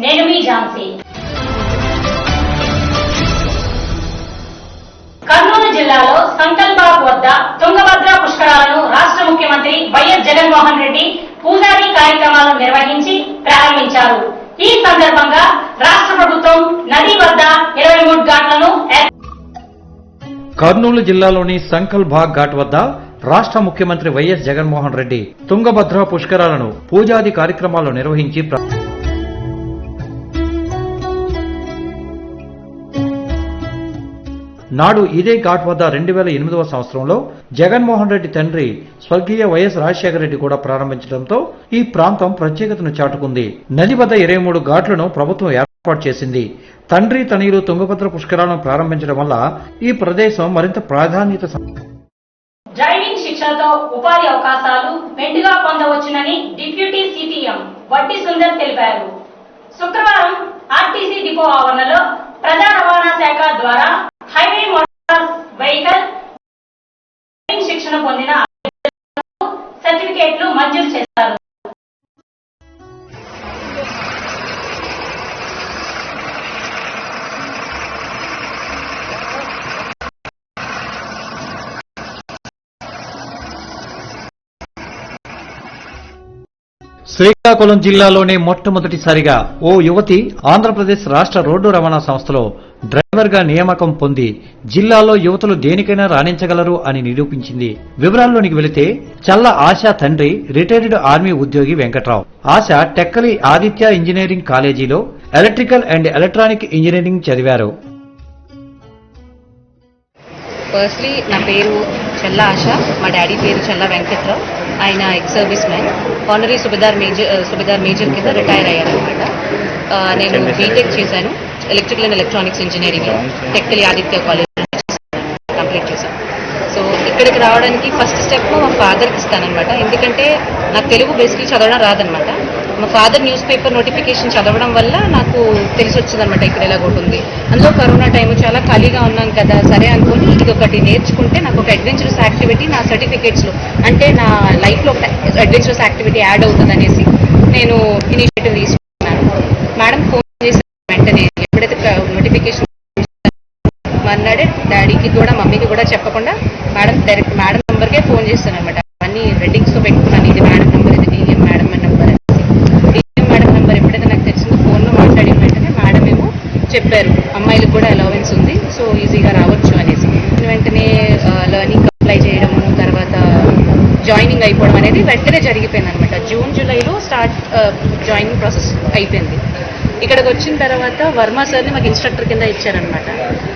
నేను మీ ఝాన్సీ. కర్నూలు జిల్లాలో సంకల్బాగ్ వద్ద తుంగభద్ర పుష్కరాలను రాష్ట్ర ముఖ్యమంత్రి వైఎస్ జగన్మోహన్ రెడ్డి పూజారి కార్యక్రమాలను నిర్వహించి ప్రారంభించారు. ఈ సందర్భంగా రాష్ట్ర ప్రభుత్వం నది వద్ద 23 ఘాట్లను కర్నూలు జిల్లాలోని సంకల్బాగ్ ఘాట్ వద్ద రాష్ట్ర ముఖ్యమంత్రి వైఎస్ జగన్మోహన్ రెడ్డి తుంగభద్ర పుష్కరాలను పూజాది కార్యక్రమాలు నిర్వహించి నాడు ఇదే ఘాట్ వద్ద 2008వ సంవత్సరంలో జగన్మోహన్ రెడ్డి తండ్రి స్వర్గీయ వైఎస్ రాజశేఖర రెడ్డి కూడా ప్రారంభించడంతో ఈ ప్రాంతం ప్రత్యేకతను చాటుకుంది. నది వద్ద 23 ఘాట్లను ప్రభుత్వం ఏర్పాటు చేసింది. తండ్రి తనయులు తుంగభద్ర పుష్కరాలను ప్రారంభించడం వల్ల ఈ ప్రదేశం మరింత ప్రాధాన్యత. డ్రైవింగ్ శిక్షణతో ఉపాధి అవకాశాలు మెండుగా పొందవచ్చునని డిప్యూటీ సిటిఎం వడ్డీ సుందర్ తెలిపారు. శుక్రవారం ఆర్టీసీ డిపో ఆవరణలో ప్రజా రవాణా శాఖ ద్వారా హైవే మోటార్ వెహికల్ డ్రైవింగ్ శిక్షణ పొందిన సర్టిఫికేట్లు మంజూరు చేశారు. శ్రీకాకుళం జిల్లాలోనే మొట్టమొదటిసారిగా ఓ యువతి ఆంధ్రప్రదేశ్ రాష్ట్ర రోడ్డు రవాణా సంస్థలో డ్రైవర్గా నియామకం పొంది జిల్లాలో యువతులు దేనికైనా రాణించగలరు అని నిరూపించింది. వివరాల్లోనికి వెళితే చల్ల ఆశ తండ్రి రిటైర్డ్ ఆర్మీ ఉద్యోగి వెంకట్రావు. ఆశ టెక్కలి ఆదిత్య ఇంజనీరింగ్ కాలేజీలో ఎలక్ట్రికల్ అండ్ ఎలక్ట్రానిక్ ఇంజనీరింగ్ చదివారు. ఫస్ట్లీ నా పేరు చల్ల ఆశ, మా డాడీ పేరు చల్ల వెంకట్రావు. ఆయన ex service man, honorary subedar major కింద రిటైర్ అయ్యారనమాట. నేను బీటెక్ చేశాను ఎలక్ట్రికల్ అండ్ ఎలక్ట్రానిక్స్ ఇంజనీరింగ్లో టెక్కలి ఆదిత్య కాలేజ్ కంప్లీట్ చేశాను. సో ఇక్కడికి రావడానికి ఫస్ట్ స్టెప్ మా ఫాదర్కి ఇస్తానమాట. ఎందుకంటే నాకు తెలుగు బేసిక్లీ చదవడం రాదనమాట. మా ఫాదర్ న్యూస్ పేపర్ నోటిఫికేషన్ చదవడం వల్ల నాకు తెలిసి వచ్చిందనమాట ఇక్కడ ఎలాగొంటుంది. అందులో కరోనా టైం చాలా ఖాళీగా ఉన్నాం కదా, సరే అనుకుని ఇది ఒకటి నేర్చుకుంటే నాకు ఒక అడ్వెంచరస్ యాక్టివిటీ నా సర్టిఫికేట్స్లో, అంటే నా లైఫ్లో ఒక అడ్వెంచరస్ యాక్టివిటీ యాడ్ అవుతుంది అనేసి నేను ఇనిషియేటివ్ తీసుకున్నాను. మేడం ఫోన్ చేసిన వెంటనే ఎప్పుడైతే నోటిఫికేషన్ అన్నాడే డాడీకి కూడా మమ్మీకి కూడా చెప్పకుండా డైరెక్ట్ మేడం నెంబర్కే ఫోన్ చేస్తాను అనమాట. అన్ని రెడ్డింగ్స్తో పెట్టుకున్నాను, ఇది మేడం నెంబర్, ఇది DM madam number. DM madam number ఎప్పుడైతే నాకు తెలిసిందో ఫోన్లో మాట్లాడిన వెంటనే మేడం ఏమో చెప్పారు అమ్మాయిలకు కూడా అలవెన్స్ ఉంది, సో ఈజీగా రావచ్చు అనేసి. వెంటనే లర్నింగ్ అప్లై చేయడము, తర్వాత జాయినింగ్ అయిపోవడం అనేది వెంటనే జరిగిపోయింది అనమాట. జూన్ జూలైలో జాయినింగ్ ప్రాసెస్ అయిపోయింది. ఇక్కడికి వచ్చిన తర్వాత వర్మ సార్ని మాకు ఇన్స్ట్రక్టర్ కింద ఇచ్చారనమాట.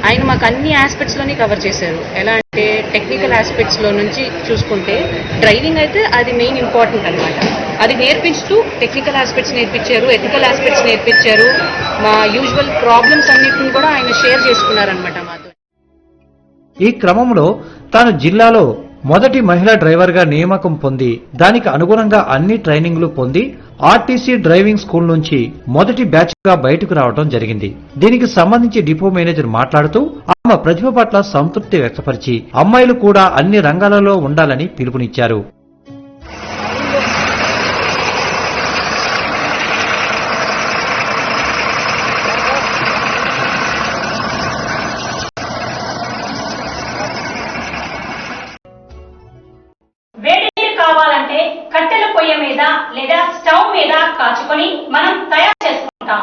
ఆయన మాకు అన్ని ఆస్పెక్ట్స్లోని కవర్ చేశారు. ఎలా అంటే టెక్నికల్ ఆస్పెక్ట్స్లో నుంచి చూసుకుంటే డ్రైవింగ్ అయితే అది మెయిన్ ఇంపార్టెంట్ అనమాట. అది నేర్పించుతూ టెక్నికల్ ఆస్పెక్ట్స్ నేర్పించారు, ఎథికల్ ఆస్పెక్ట్స్ నేర్పించారు. మా యూజువల్ ప్రాబ్లమ్స్ అన్నిటిని కూడా ఆయన షేర్ చేసుకున్నారనమాట మాతో. ఈ క్రమంలో తాను జిల్లాలో మొదటి మహిళా డ్రైవర్గా నియామకం పొంది దానికి అనుగుణంగా అన్ని ట్రైనింగ్లు పొంది ఆర్టీసీ డ్రైవింగ్ స్కూల్ నుంచి మొదటి బ్యాచ్ గా బయటకు రావడం జరిగింది. దీనికి సంబంధించి డిపో మేనేజర్ మాట్లాడుతూ ఆమె ప్రతిభ పట్ల సంతృప్తి వ్యక్తపరిచి అమ్మాయిలు కూడా అన్ని రంగాలలో ఉండాలని పిలుపునిచ్చారు. కావాలంటే కట్టెల పొయ్యి మీద లేదా స్టవ్ మీద కాచుకొని మనం తయారు చేసుకుంటాం.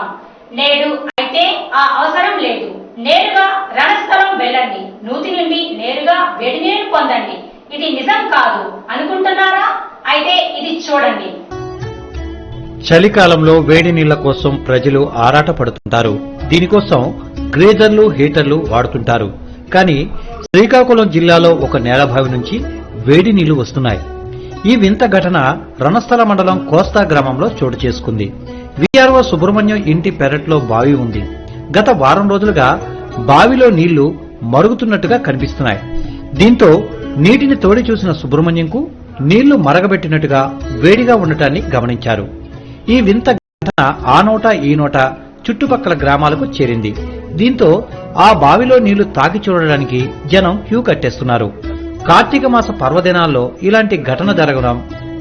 నేడు అయితే ఆ అవసరం లేదు. నేరుగా రణస్థలం వెళ్ళండి, నూతి నుండి నేరుగా వేడి నీళ్లు పొందండి. ఇది నిజం కాదు అనుకుంటున్నారా? అయితే ఇది చూడండి. చలికాలంలో వేడి నీళ్ల కోసం ప్రజలు ఆరాట పడుతుంటారు. దీనికోసం గ్రేజర్లు, హీటర్లు వాడుతుంటారు. కానీ శ్రీకాకుళం జిల్లాలో ఒక నేలబావి నుంచి వేడి నీళ్లు వస్తున్నాయి. ఈ వింత ఘటన రణస్థల మండలం కోస్తా గ్రామంలో చోటు చేసుకుంది. వీఆర్ఓ సుబ్రహ్మణ్యం ఇంటి పెరట్లో బావి ఉంది. గత వారం రోజులుగా బావిలో నీళ్లు మరుగుతున్నట్టుగా కనిపిస్తున్నాయి. దీంతో నీటిని తోడి చూసిన సుబ్రహ్మణ్యంకు నీళ్లు మరగబెట్టినట్టుగా వేడిగా ఉండటాన్ని గమనించారు. ఈ వింత ఘటన ఆ నోట ఈ నోట చుట్టుపక్కల గ్రామాలకు చేరింది. దీంతో ఆ బావిలో నీళ్లు తాకి చూడడానికి జనం క్యూ కట్టేస్తున్నారు. కార్తీక మాస పర్వదినాల్లో ఇలాంటి ఘటన జరగడం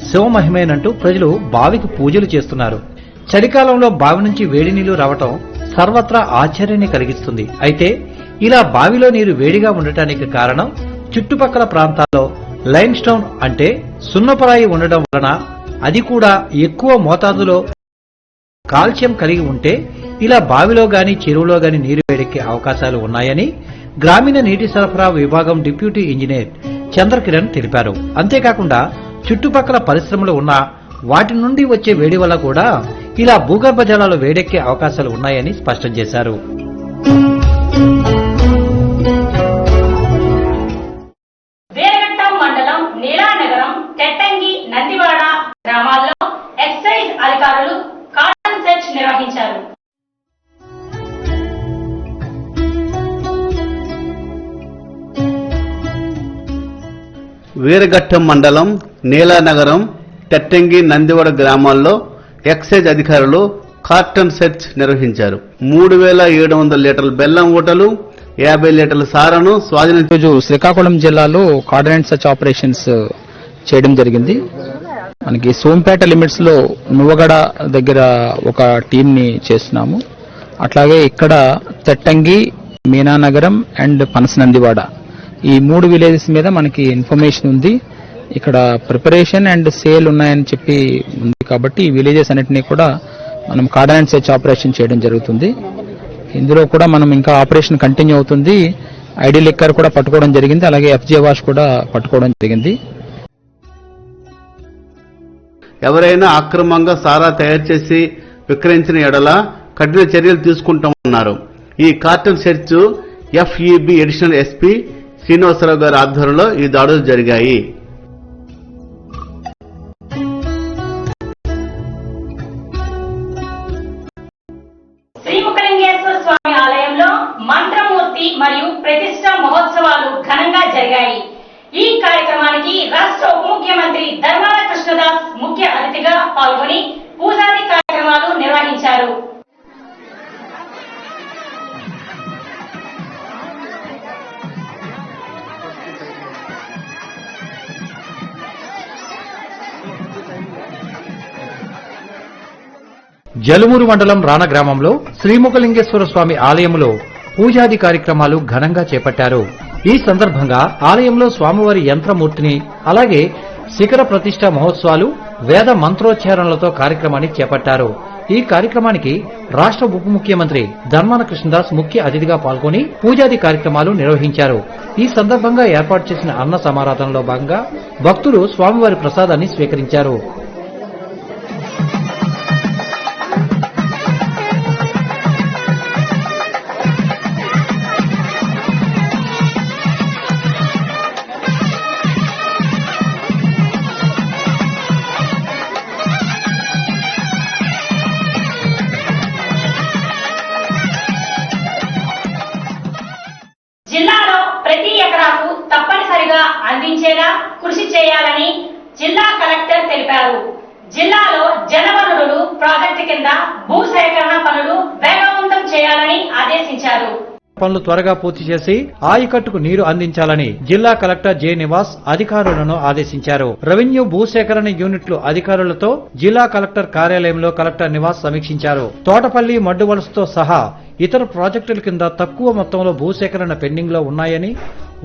శివమహిమేనంటూ ప్రజలు బావికి పూజలు చేస్తున్నారు. చలికాలంలో బావి నుంచి వేడి నీళ్లు రావటం సర్వత్రా ఆశ్చర్యాన్ని కలిగిస్తుంది. అయితే ఇలా బావిలో నీరు వేడిగా ఉండటానికి కారణం చుట్టుపక్కల ప్రాంతాల్లో లైమ్ స్టోన్ అంటే సున్నపరాయి ఉండడం వలన, అది కూడా ఎక్కువ మోతాదులో కాల్షియం కలిగి ఉంటే ఇలా బావిలో గాని చెరువులో గాని నీరు వేడెక్కే అవకాశాలు ఉన్నాయని గ్రామీణ నీటి సరఫరా విభాగం డిప్యూటీ ఇంజనీర్ చంద్రకిరణ్ తెలిపారు. అంతేకాకుండా చుట్టుపక్కల పరిశ్రమలు ఉన్నా వాటి నుండి వచ్చే వేడి వల్ల కూడా ఇలా భూగర్భ జలాలు వేడెక్కే అవకాశాలు ఉన్నాయని స్పష్టం చేశారు. వీరఘట్టం మండలం నీలానగరం, తెట్టంగి, నందివాడ గ్రామాల్లో ఎక్సైజ్ అధికారులు కార్డన్ సెర్చ్ నిర్వహించారు. వీరఘట్టం మండలం నీలానగరం, తెట్టంగి, నందివాడ గ్రామాల్లో ఎక్సైజ్ అధికారులు కార్టన్ సెర్చ్ నిర్వహించారు. 3700 లీటర్ల బెల్లం ఊటలు, 50 లీటర్ల సారను స్వాధీనం. ఈరోజు శ్రీకాకుళం జిల్లాలో కార్డనెంట్ సర్చ్ ఆపరేషన్స్ చేయడం జరిగింది. మనకి సోంపేట లిమిట్స్ లో నువ్వగడ దగ్గర ఒక టీం ని చేస్తున్నాము. అట్లాగే ఇక్కడ తెట్టంగి, మీనానగరం అండ్ పనసనందివాడ ఈ 3 విలేజెస్ మీద మనకి ఇన్ఫర్మేషన్ ఉంది. ఇక్కడ ప్రిపరేషన్ అండ్ సేల్ ఉన్నాయని చెప్పి ఉంది కాబట్టి ఈ విలేజెస్ అన్నిటినీ కూడా మనం కార్డనెంట్ సెర్చ్ ఆపరేషన్ చేయడం జరుగుతుంది. ఇందులో కూడా మనం ఇంకా ఆపరేషన్ కంటిన్యూ అవుతుంది. ఐడి లిక్కర్ కూడా పట్టుకోవడం జరిగింది, అలాగే ఎఫ్జే వాష్ కూడా పట్టుకోవడం జరిగింది. ఎవరైనా అక్రమంగా సారా తయారు చేసి విక్రయించిన ఎడల కఠిన చర్యలు తీసుకుంటామన్నారు. ఈ కార్టన్ సెర్చ్ ఎఫ్ఈబి అడిషనల్ ఎస్పీ శ్రీనివాసరావు గారి ఆధ్వర్యంలో ఈ దాడులు జరిగాయి. శ్రీముఖలింగేశ్వర స్వామి ఆలయంలో మంత్రమూర్తి మరియు ప్రతిష్ట మహోత్సవాలు ఘనంగా జరిగాయి. ఈ కార్యక్రమానికి రాష్ట్ర ఉప ముఖ్యమంత్రి ధర్మాన కృష్ణదాస్ ముఖ్య అతిథిగా పాల్గొని పూజాది కార్యక్రమాలు నిర్వహించారు. జలుమూరు మండలం రాణ గ్రామంలో శ్రీముఖలింగేశ్వర స్వామి ఆలయంలో పూజాది కార్యక్రమాలు ఘనంగా చేపట్టారు. ఈ సందర్భంగా ఆలయంలో స్వామివారి యంత్రమూర్తిని, అలాగే శిఖర ప్రతిష్ట మహోత్సవాలు, వేద మంత్రోచ్చారణలతో కార్యక్రమాన్ని చేపట్టారు. ఈ కార్యక్రమానికి రాష్ట్ర ఉప ముఖ్యమంత్రి ధర్మాన కృష్ణదాస్ ముఖ్య అతిథిగా పాల్గొని పూజాది కార్యక్రమాలు నిర్వహించారు. ఈ సందర్భంగా ఏర్పాటు చేసిన అన్న సమారాధనలో భాగంగా భక్తులు స్వామివారి ప్రసాదాన్ని స్వీకరించారు. జిల్లాలో ప్రతి ఎకరాకు తప్పనిసరిగా అందించేలా కృషి చేయాలని జిల్లా కలెక్టర్ తెలిపారు. జిల్లాలో జలవనరులు ప్రాజెక్టు కింద భూ సేకరణ పనులు వేగవంతం చేయాలని ఆదేశించారు. పనులు త్వరగా పూర్తి చేసి ఆయకట్టుకు నీరు అందించాలని జిల్లా కలెక్టర్ జె నివాస్ అధికారులను ఆదేశించారు. రెవెన్యూ భూసేకరణ యూనిట్లు అధికారులతో జిల్లా కలెక్టర్ కార్యాలయంలో కలెక్టర్ నివాస్ సమీక్షించారు. తోటపల్లి, మడ్డువలసతో సహా ఇతర ప్రాజెక్టుల కింద తక్కువ మొత్తంలో భూసేకరణ పెండింగ్ లో ఉన్నాయని,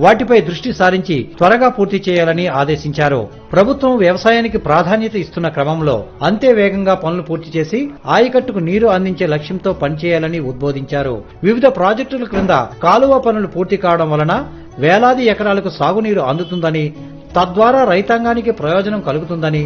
వాటిపై దృష్టి సారించి త్వరగా పూర్తి చేయాలని ఆదేశించారు. ప్రభుత్వం వ్యవసాయానికి ప్రాధాన్యత ఇస్తున్న క్రమంలో అంతే వేగంగా పనులు పూర్తి చేసి ఆయకట్టుకు నీరు అందించే లక్ష్యంతో పనిచేయాలని ఉద్బోధించారు. వివిధ ప్రాజెక్టుల క్రింద కాలువ పనులు పూర్తి కావడం వలన వేలాది ఎకరాలకు సాగునీరు అందుతుందని, తద్వారా రైతాంగానికి ప్రయోజనం కలుగుతుందని,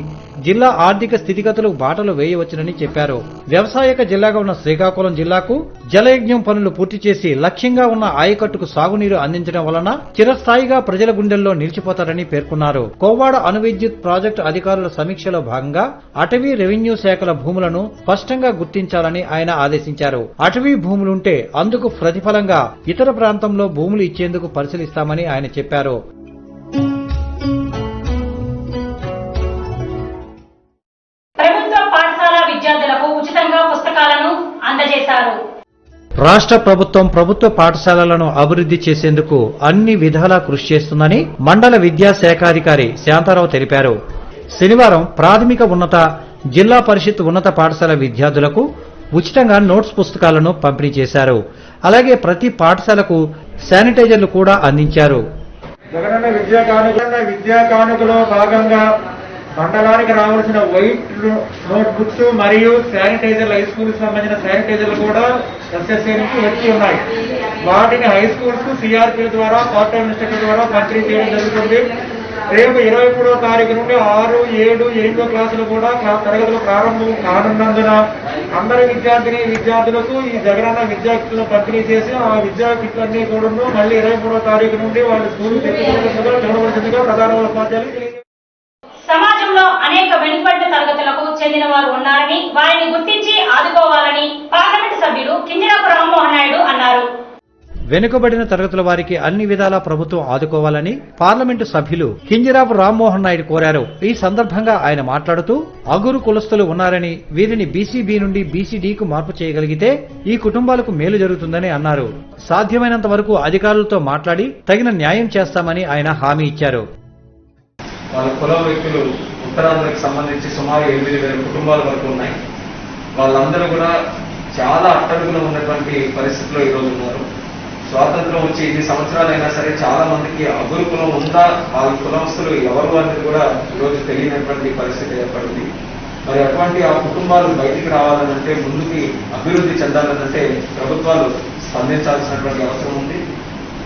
జిల్లా ఆర్థిక స్థితిగతులకు బాటలు వేయవచ్చునని చెప్పారు. వ్యవసాయక జిల్లాగా ఉన్న శ్రీకాకుళం జిల్లాకు జలయజ్ఞం పనులు పూర్తి చేసి లక్ష్యంగా ఉన్న ఆయకట్టుకు సాగునీరు అందించడం వలన చిరస్థాయిగా ప్రజల గుండెల్లో నిలిచిపోతారని పేర్కొన్నారు. కోవాడ అణువిద్యుత్ ప్రాజెక్టు అధికారుల సమీక్షలో భాగంగా అటవీ, రెవెన్యూ శాఖల భూములను స్పష్టంగా గుర్తించాలని ఆయన ఆదేశించారు. అటవీ భూములుంటే అందుకు ప్రతిఫలంగా ఇతర ప్రాంతంలో భూములు ఇచ్చేందుకు పరిశీలిస్తామని ఆయన చెప్పారు. విద్యార్థులకు ఉచితంగా పుస్తకాలను అందజేశారు. రాష్ట్ర ప్రభుత్వం ప్రభుత్వ పాఠశాలలను అభివృద్ధి చేసేందుకు అన్ని విధాలా కృషి చేస్తుందని మండల విద్యాశాఖాధికారి శాంతారావు తెలిపారు. శనివారం ప్రాథమిక ఉన్నత జిల్లా పరిషత్ ఉన్నత పాఠశాల విద్యార్థులకు ఉచితంగా నోట్స్ పుస్తకాలను పంపిణీ చేశారు. అలాగే ప్రతి పాఠశాలకు శానిటైజర్లు కూడా అందించారు. జగనన్న విద్యా కానుకలో భాగంగా మండలానికి రావాల్సిన వైట్ నోట్ బుక్స్ మరియు శానిటైజర్లు, హై స్కూల్స్ సంబంధించిన శానిటైజర్లు కూడా ఎస్ఎస్ఏ నుంచి వచ్చి ఉన్నాయి. వాటిని హై స్కూల్స్ సిఆర్పీ ద్వారా, పార్ట్ టైం ఇన్స్టిట్యూట్ ద్వారా పంపిణీ చేయడం జరుగుతుంది. రేపు 23వ తారీఖు నుండి 6, 7, 8వ క్లాసులు కూడా తరగతులు ప్రారంభం కానున్నందున అందరి విద్యార్థులకు ఈ జగనన్న విద్యా కిట్లు పంపిణీ చేసి ఆ విద్యా కిట్లన్నీ కూడా మళ్ళీ 23వ తారీఖు నుండి వాళ్ళు స్కూల్ తెచ్చుకోవాల్సిందిగా ప్రధాన ఉపాధ్యాయులు తెలియజేశారు. సమాజంలో అనేక వెనుకబడిన తరగతులకు చెందిన వారు ఉన్నారని, వారిని గుర్తించి ఆదుకోవాలని పార్లమెంటు సభ్యులు కింజరాపు రామ్మోహన్ నాయుడు అన్నారు. వెనుకబడిన తరగతుల వారికి అన్ని విధాలా ప్రభుత్వం ఆదుకోవాలని పార్లమెంటు సభ్యులు కింజరాపు రామ్మోహన్ నాయుడు కోరారు. ఈ సందర్భంగా ఆయన మాట్లాడుతూ అగురు కులస్తులు ఉన్నారని, వీరిని బీసీబీ నుండి బీసీడీకు మార్పు చేయగలిగితే ఈ కుటుంబాలకు మేలు జరుగుతుందని అన్నారు. సాధ్యమైనంత వరకు అధికారులతో మాట్లాడి తగిన న్యాయం చేస్తామని ఆయన హామీ ఇచ్చారు. వాళ్ళ కుల వ్యక్తులు ఉత్తరాంధ్రకు సంబంధించి సుమారు 8,000 కుటుంబాల వరకు ఉన్నాయి. వాళ్ళందరూ కూడా చాలా అట్టడుగులో ఉన్నటువంటి పరిస్థితిలో ఈరోజు ఉన్నారు. స్వాతంత్రం వచ్చి 8 సంవత్సరాలైనా సరే చాలా మందికి అగురు కులం ఉందా, వాళ్ళ కులస్తులు ఎవరు అనేది కూడా ఈరోజు తెలియనటువంటి పరిస్థితి ఏర్పడింది. మరి అటువంటి ఆ కుటుంబాలు బయటికి రావాలనంటే, ముందుకి అభివృద్ధి చెందాలనంటే ప్రభుత్వాలు స్పందించాల్సినటువంటి అవసరం ఉంది.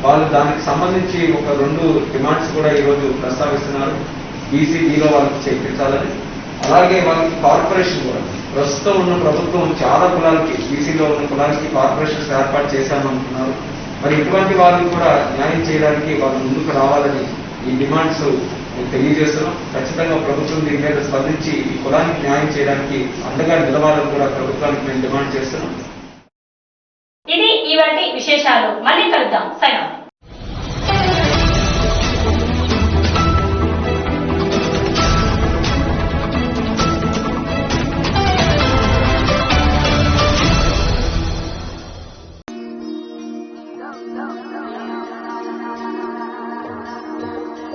వాళ్ళు దానికి సంబంధించి ఒక 2 డిమాండ్స్ కూడా ఈరోజు ప్రస్తావిస్తున్నారు. బీసీడీలో వాళ్ళకి చేర్పించాలని, అలాగే వాళ్ళకి కార్పొరేషన్ కూడా ప్రస్తుతం ఉన్న ప్రభుత్వం చాలా కులాలకి, బీసీలో ఉన్న కులాలకి కార్పొరేషన్స్ ఏర్పాటు చేశామంటున్నారు. మరి ఇటువంటి వాళ్ళని కూడా న్యాయం చేయడానికి వాళ్ళు ముందుకు రావాలని ఈ డిమాండ్స్ తెలియజేస్తున్నాం. ఖచ్చితంగా ప్రభుత్వం దీని మీద స్పందించి ఈ కులానికి న్యాయం చేయడానికి అండగా నిలవాలని కూడా ప్రభుత్వానికి మేము డిమాండ్ చేస్తున్నాం. ఇది ఇవాల్టి విశేషాలు. మళ్ళీ కలుద్దాం. Sign of.